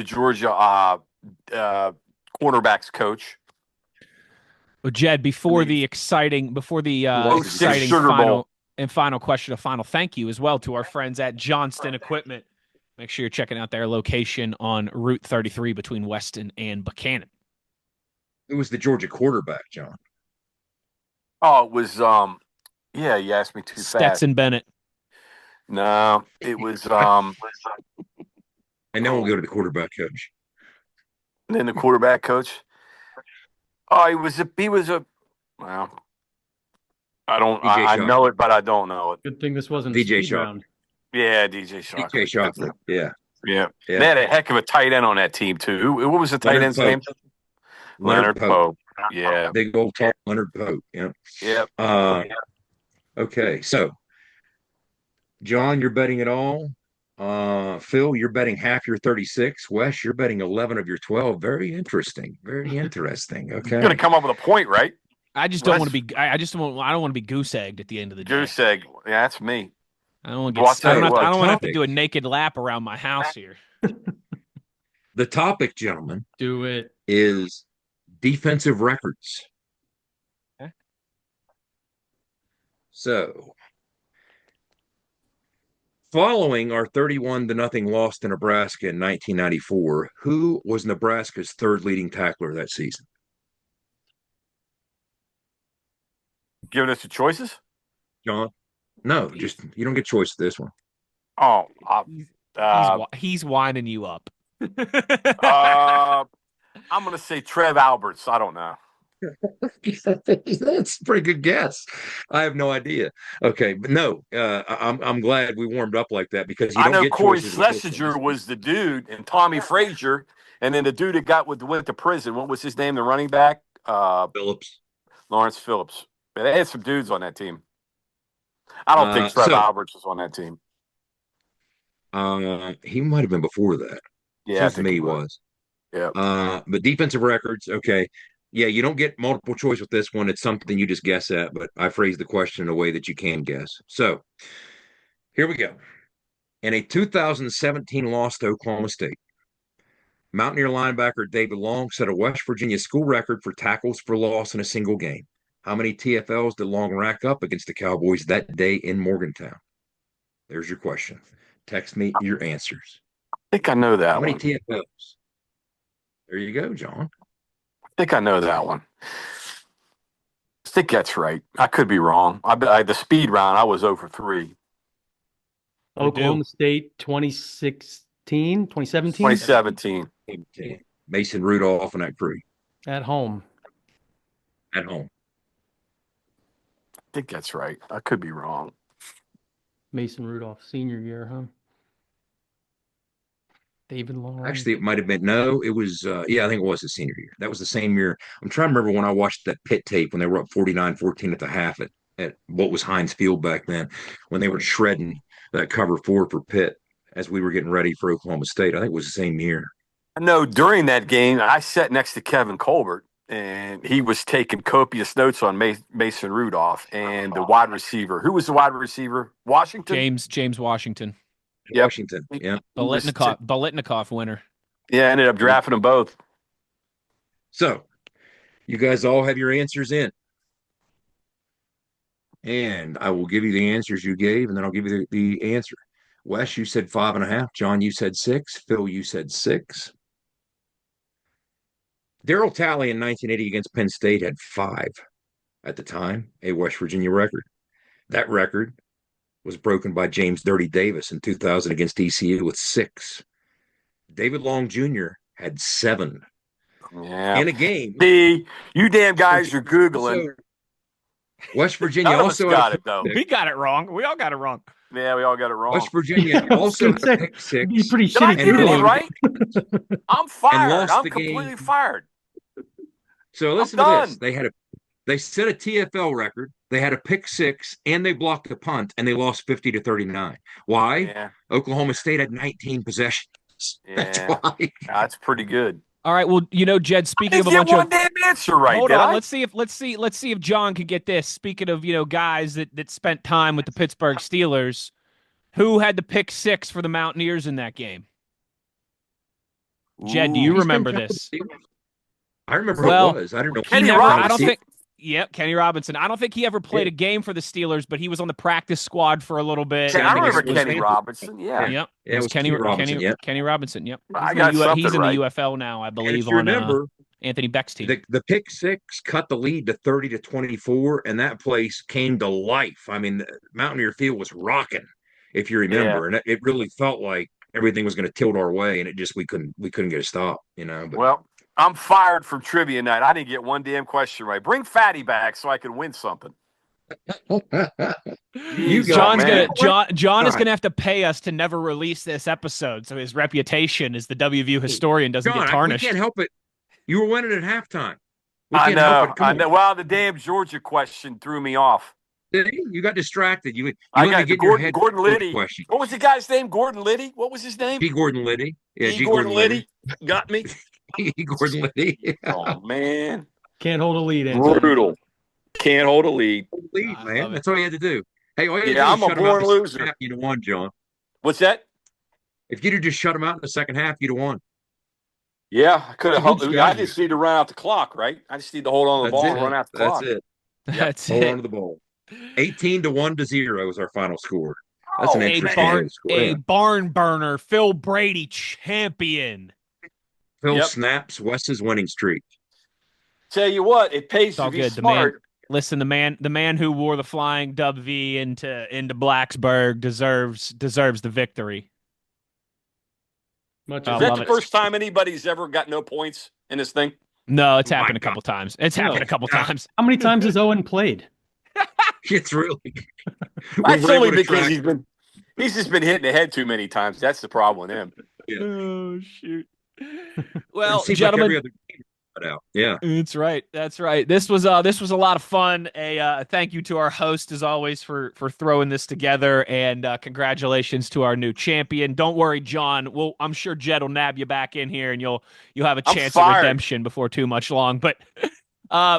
Georgia quarterbacks coach? Well, Jed, before the exciting final question, a final thank you as well to our friends at Johnston Equipment. Make sure you're checking out their location on Route 33 between Weston and Buchanan. It was the Georgia quarterback, John. Oh, it was yeah, you asked me too fast. Stetson Bennett. No, it was and then we'll go to the quarterback coach. And then the quarterback coach. Oh, he was a well, I don't. DJ I Shock. know it, but I don't know it. Good thing this wasn't DJ speed Shock. round. Yeah, DJ Shock. DJ Chocolate. Yeah. Yeah. They had a heck of a tight end on that team too. What was the tight Leonard end's Pope. name? Leonard Pope. Yeah. Big old tall Leonard Pope. Yeah. Yep. Okay. So, John, you're betting it all. Phil, you're betting half your 36. Wes, you're betting 11 of your 12. Very interesting. Very interesting. Okay. You're gonna come up with a point, right? I just don't want to be. I don't want to be goose egged at the end of the day. Goose egg. Yeah, that's me. I don't want to get. I don't want to have to do a naked lap around my house here. The topic, gentlemen, do it, is defensive records. Okay. So, following our 31-0 loss to Nebraska in 1994, who was Nebraska's third leading tackler that season? Giving us the choices? John? No, just you don't get choice to this one. Oh, he's winding you up. I'm going to say Trev Alberts. I don't know. That's a pretty good guess. I have no idea. Okay, but no, I'm glad we warmed up like that because you don't get Corey choices. Schlesinger was the dude, and Tommy Frazier, and then the dude that went to prison. What was his name? The running back, Phillips, Lawrence Phillips. But they had some dudes on that team. I don't think Trev Alberts was on that team. He might have been before that. Yeah, to me he was. Yeah. But defensive records, okay. Yeah, you don't get multiple choice with this one. It's something you just guess at, but I phrased the question in a way that you can guess. So here we go. In a 2017 loss to Oklahoma State, Mountaineer linebacker David Long set a West Virginia school record for tackles for loss in a single game. How many TFLs did Long rack up against the Cowboys that day in Morgantown? There's your question. Text me your answers. I think I know that How many one. TFLs? There you go, John. I think I know that one. I think that's right. I could be wrong. The speed round, I was 0 for 3. Oklahoma State 2016, 2017? 2017. Mason Rudolph and that crew. At home. At home. I think that's right. I could be wrong. Mason Rudolph, senior year, huh? David Long. Actually, it might have been. No, it was. I think it was his senior year. That was the same year. I'm trying to remember when I watched that Pitt tape when they were up 49-14 at the half at what was Heinz Field back then, when they were shredding that cover 4 for Pitt as we were getting ready for Oklahoma State. I think it was the same year. I know during that game, I sat next to Kevin Colbert, and he was taking copious notes on Mason Rudolph and the wide receiver. Who was the wide receiver? Washington? James Washington. Yep. Washington, yeah. Bolitnikov winner. Yeah, ended up drafting them both. So, you guys all have your answers in. And I will give you the answers you gave, and then I'll give you the answer. Wes, you said 5.5. John, you said 6. Phil, you said 6. Darryl Talley in 1980 against Penn State had 5 at the time, a West Virginia record. That record was broken by James Dirty Davis in 2000 against ECU with 6. David Long Jr. had 7 in a game. You damn guys are Googling. West Virginia also got it, though. We got it wrong. We all got it wrong. Yeah, we all got it wrong. West Virginia also had a pick 6. Be pretty Did I shitty. get it right? I'm fired. I'm the completely game. fired. So listen to this. They set a TFL record. They had a pick 6 and they blocked a punt and they lost 50-39. Why? Yeah. Oklahoma State had 19 possessions. That's why. That's pretty good. All right. Well, Jed, speaking of a bunch one damn answer right. Hold on. Let's see if John could get this. Speaking of, guys that spent time with the Pittsburgh Steelers, who had the pick 6 for the Mountaineers in that game? Jed, do you remember this? I remember who it was. I don't know. Kenny Robinson. Kenny Robinson. I don't think he ever played a game for the Steelers, but he was on the practice squad for a little bit. I remember Kenny Robinson. Yeah. Yep. It was Kenny Robinson. Kenny Robinson. Yep. He's in the UFL now, I believe, on Anthony Beck's team. The pick 6 cut the lead to 30-24, and that place came to life. I mean, Mountaineer Field was rocking, if you remember, and it really felt like everything was going to tilt our way, and it just we couldn't get a stop. But, well, I'm fired from trivia night. I didn't get one damn question right. Bring Fatty back so I can win something. John is gonna have to pay us to never release this episode, so his reputation as the WVU historian doesn't get tarnished. We can't help it. You were winning at halftime. I know. Well, the damn Georgia question threw me off. You got distracted. I got Gordon Liddy. Question. What was the guy's name? Gordon Liddy? What was his name? G. Gordon Liddy. Yeah, G. Gordon Liddy. Got me. G. Gordon Liddy. Oh, man. Can't hold a lead, Anthony. Brutal. Can't hold a lead. Man. That's all you had to do. Hey, all you had to do I'm was a born loser. You'd have won, John. What's that? If you'd have just shut him out in the second half, you'd have won. Yeah, I could have helped. I just need to run out the clock, right? I just need to hold on to the ball and run out the clock. That's it. That's hold it. on to the ball. 18-1-0 is our final score. That's an interesting score. A barn burner. Phil Brady champion. Phil snaps Wes's winning streak. Tell you what, it pays to be smart. The man who wore the flying W into Blacksburg deserves the victory. Is that the first time anybody's ever got no points in this thing? No, it's happened a couple times. Happened a couple times. How many times has Owen played? It's really. That's only because he's just been hit in the head too many times. That's the problem with him. Yeah. Oh shoot. Well, gentlemen. Like out. Yeah, that's right. This was a lot of fun. A thank you to our host as always for throwing this together, and congratulations to our new champion. Don't worry, John. I'm sure Jed will nab you back in here, and you'll have a chance at redemption before too much long. But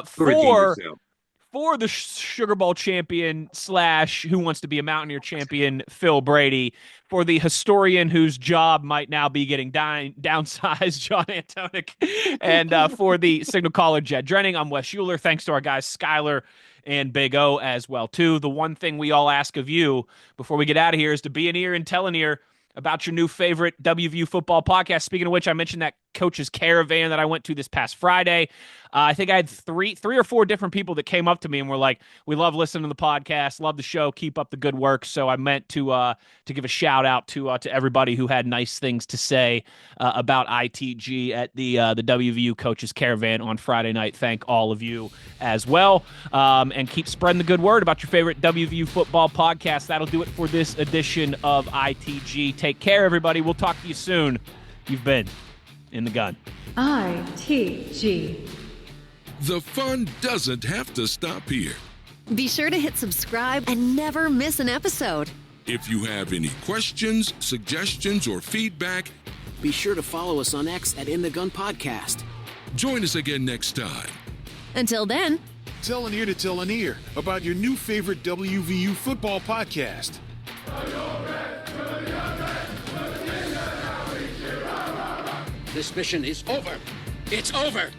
for the Sugar Bowl champion / Who Wants to Be a Mountaineer champion, Phil Brady, for the historian whose job might now be getting downsized, John Antonik, and for the signal caller, Jed Drenning, I'm Wes Schuler. Thanks to our guys Skyler and Big O as well, too. The one thing we all ask of you before we get out of here is to be an ear and tell an ear about your new favorite WVU football podcast. Speaking of which, I mentioned that Coach's Caravan that I went to this past Friday. I think I had three or four different people that came up to me and were like, "We love listening to the podcast, love the show, keep up the good work." So I meant to give a shout out to everybody who had nice things to say about ITG at the WVU Coach's Caravan on Friday night. Thank all of you as well, and keep spreading the good word about your favorite WVU football podcast. That'll do it for this edition of ITG. Take care, everybody. We'll talk to you soon. You've been in the gun. ITG. The fun doesn't have to stop here. Be sure to hit subscribe and never miss an episode. If you have any questions, suggestions, or feedback, be sure to follow us on X at In the Gun Podcast. Join us again next time. Until then, tell an ear to tell an ear about your new favorite WVU football podcast. This mission is over. It's over.